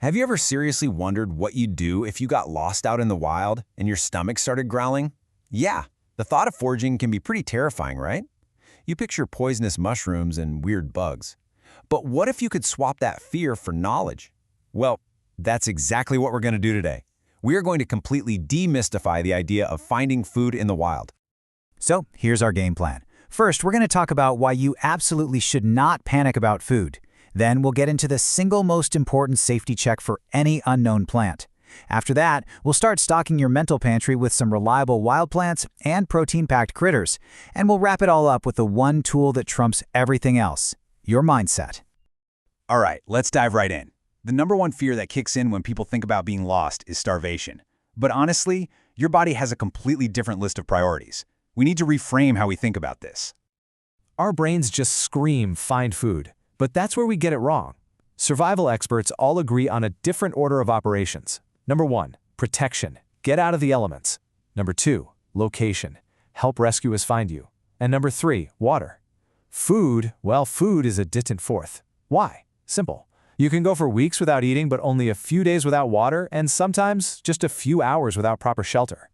Have you ever seriously wondered what you'd do if you got lost out in the wild and your stomach started growling? Yeah, the thought of foraging can be pretty terrifying, right? You picture poisonous mushrooms and weird bugs. But what if you could swap that fear for knowledge? Well, that's exactly what we're going to do today. We are going to completely demystify the idea of finding food in the wild. So here's our game plan. First, we're going to talk about why you absolutely should not panic about food. Then we'll get into the single most important safety check for any unknown plant. After that, we'll start stocking your mental pantry with some reliable wild plants and protein-packed critters. And we'll wrap it all up with the one tool that trumps everything else, your mindset. All right, let's dive right in. The number one fear that kicks in when people think about being lost is starvation. But honestly, your body has a completely different list of priorities. We need to reframe how we think about this. Our brains just scream, find food. But that's where we get it wrong. Survival experts all agree on a different order of operations. Number 1, protection. Get out of the elements. Number 2, location. Help rescuers find you. And number 3, water. Food, well, food is a distant fourth. Why? Simple. You can go for weeks without eating, but only a few days without water, and sometimes just a few hours without proper shelter.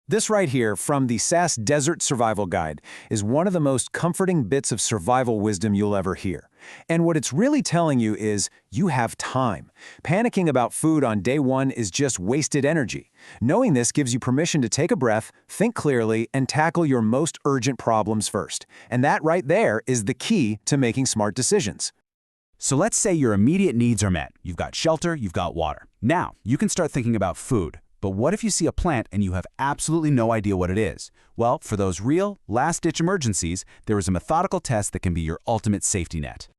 This right here from the SAS Desert Survival Guide is one of the most comforting bits of survival wisdom you'll ever hear. And what it's really telling you is you have time. Panicking about food on day one is just wasted energy. Knowing this gives you permission to take a breath, think clearly, and tackle your most urgent problems first. And that right there is the key to making smart decisions. So let's say your immediate needs are met. You've got shelter, you've got water. Now, you can start thinking about food. But what if you see a plant and you have absolutely no idea what it is? Well, for those real, last-ditch emergencies, there is a methodical test that can be your ultimate safety net.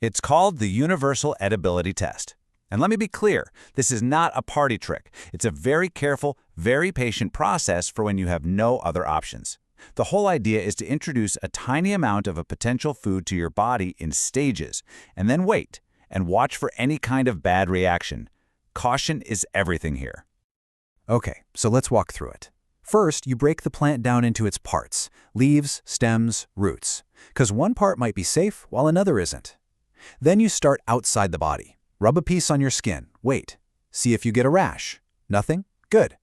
It's called the Universal Edibility Test. And let me be clear, this is not a party trick. It's a very careful, very patient process for when you have no other options. The whole idea is to introduce a tiny amount of a potential food to your body in stages, and then wait, and watch for any kind of bad reaction. Caution is everything here. Okay, so let's walk through it. First, you break the plant down into its parts, leaves, stems, roots, because one part might be safe while another isn't. Then you start outside the body. Rub a piece on your skin, wait, see if you get a rash. Nothing? Good.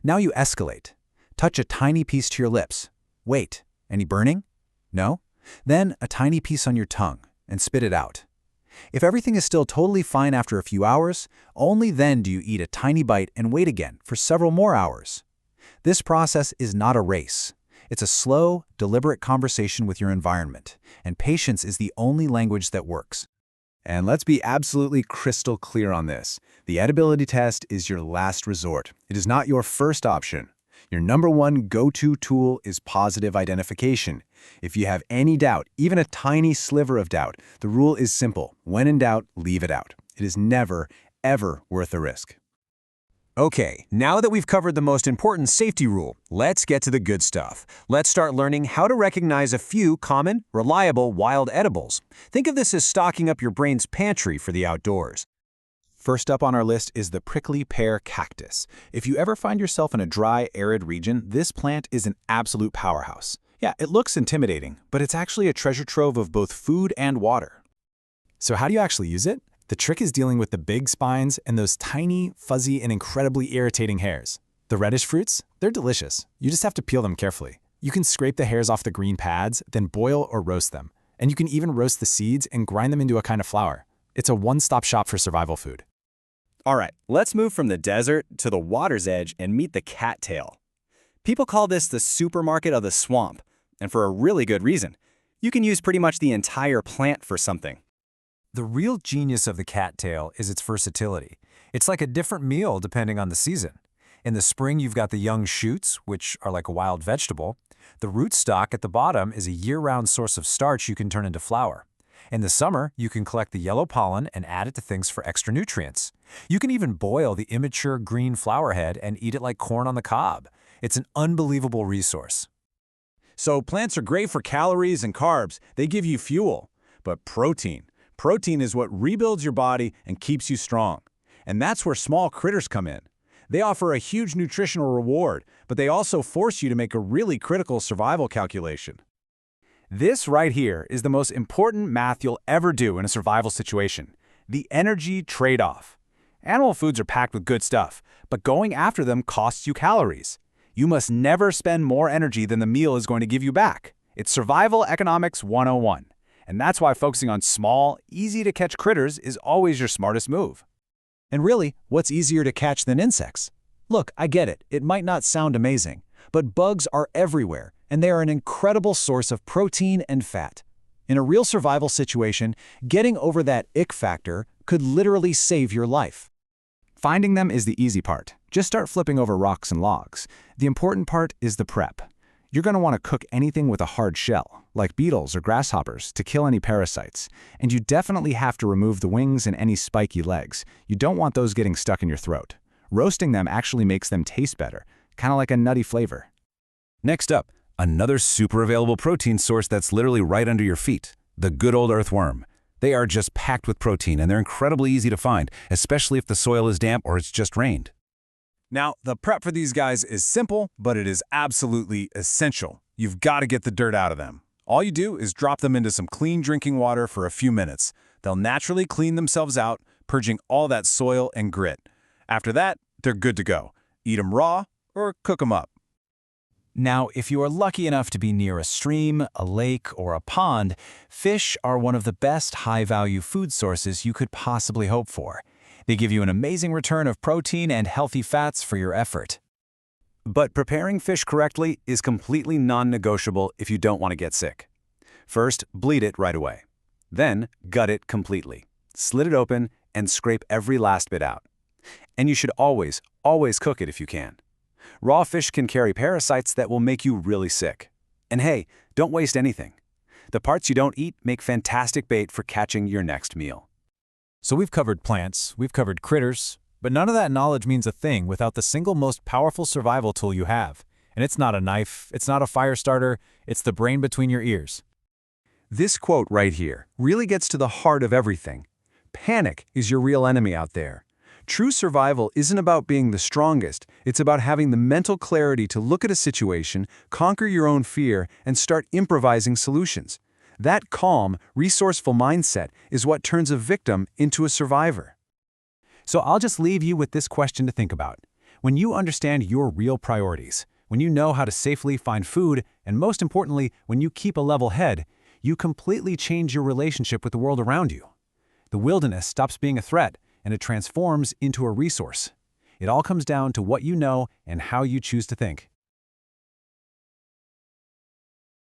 Now you escalate. Touch a tiny piece to your lips. Wait, any burning? No? Then a tiny piece on your tongue, and spit it out. If everything is still totally fine after a few hours, only then do you eat a tiny bite and wait again for several more hours. This process is not a race. It's a slow, deliberate conversation with your environment, and patience is the only language that works. And let's be absolutely crystal clear on this. The edibility test is your last resort. It is not your first option. Your number one go-to tool is positive identification. If you have any doubt, even a tiny sliver of doubt, the rule is simple. When in doubt, leave it out. It is never, ever worth the risk. Okay, now that we've covered the most important safety rule, let's get to the good stuff. Let's start learning how to recognize a few common, reliable wild edibles. Think of this as stocking up your brain's pantry for the outdoors. First up on our list is the prickly pear cactus. If you ever find yourself in a dry, arid region, this plant is an absolute powerhouse. Yeah, it looks intimidating, but it's actually a treasure trove of both food and water. So how do you actually use it? The trick is dealing with the big spines and those tiny, fuzzy, and incredibly irritating hairs. The reddish fruits? They're delicious. You just have to peel them carefully. You can scrape the hairs off the green pads, then boil or roast them. And you can even roast the seeds and grind them into a kind of flour. It's a one-stop shop for survival food. All right, let's move from the desert to the water's edge and meet the cattail. People call this the supermarket of the swamp, and for a really good reason. You can use pretty much the entire plant for something. The real genius of the cattail is its versatility. It's like a different meal depending on the season. In the spring, you've got the young shoots, which are like a wild vegetable. The rootstock at the bottom is a year-round source of starch you can turn into flour. In the summer, you can collect the yellow pollen and add it to things for extra nutrients. You can even boil the immature green flower head and eat it like corn on the cob. It's an unbelievable resource. So plants are great for calories and carbs. They give you fuel. But protein is what rebuilds your body and keeps you strong. And that's where small critters come in. They offer a huge nutritional reward, but they also force you to make a really critical survival calculation. This right here is the most important math you'll ever do in a survival situation, the energy trade-off. Animal foods are packed with good stuff, but going after them costs you calories. You must never spend more energy than the meal is going to give you back. It's survival economics 101. And that's why focusing on small, easy-to-catch critters is always your smartest move. And really, what's easier to catch than insects? Look, I get it. It might not sound amazing, but bugs are everywhere, and they are an incredible source of protein and fat. In a real survival situation, getting over that ick factor could literally save your life. Finding them is the easy part. Just start flipping over rocks and logs. The important part is the prep. You're going to want to cook anything with a hard shell, like beetles or grasshoppers, to kill any parasites. And you definitely have to remove the wings and any spiky legs. You don't want those getting stuck in your throat. Roasting them actually makes them taste better, kind of like a nutty flavor. Next up, another super available protein source that's literally right under your feet, the good old earthworm. They are just packed with protein, and they're incredibly easy to find, especially if the soil is damp or it's just rained. Now, the prep for these guys is simple, but it is absolutely essential. You've got to get the dirt out of them. All you do is drop them into some clean drinking water for a few minutes. They'll naturally clean themselves out, purging all that soil and grit. After that, they're good to go. Eat them raw or cook them up. Now, if you are lucky enough to be near a stream, a lake, or a pond, fish are one of the best high-value food sources you could possibly hope for. They give you an amazing return of protein and healthy fats for your effort. But preparing fish correctly is completely non-negotiable if you don't want to get sick. First, bleed it right away. Then, gut it completely. Slit it open and scrape every last bit out. And you should always cook it if you can. Raw fish can carry parasites that will make you really sick. And hey, don't waste anything. The parts you don't eat make fantastic bait for catching your next meal. So we've covered plants, we've covered critters, but none of that knowledge means a thing without the single most powerful survival tool you have. And it's not a knife, it's not a fire starter, it's the brain between your ears. This quote right here really gets to the heart of everything. Panic is your real enemy out there. True survival isn't about being the strongest, it's about having the mental clarity to look at a situation, conquer your own fear, and start improvising solutions. That calm, resourceful mindset is what turns a victim into a survivor. So I'll just leave you with this question to think about. When you understand your real priorities, when you know how to safely find food, and most importantly, when you keep a level head, you completely change your relationship with the world around you. The wilderness stops being a threat, and it transforms into a resource. It all comes down to what you know and how you choose to think.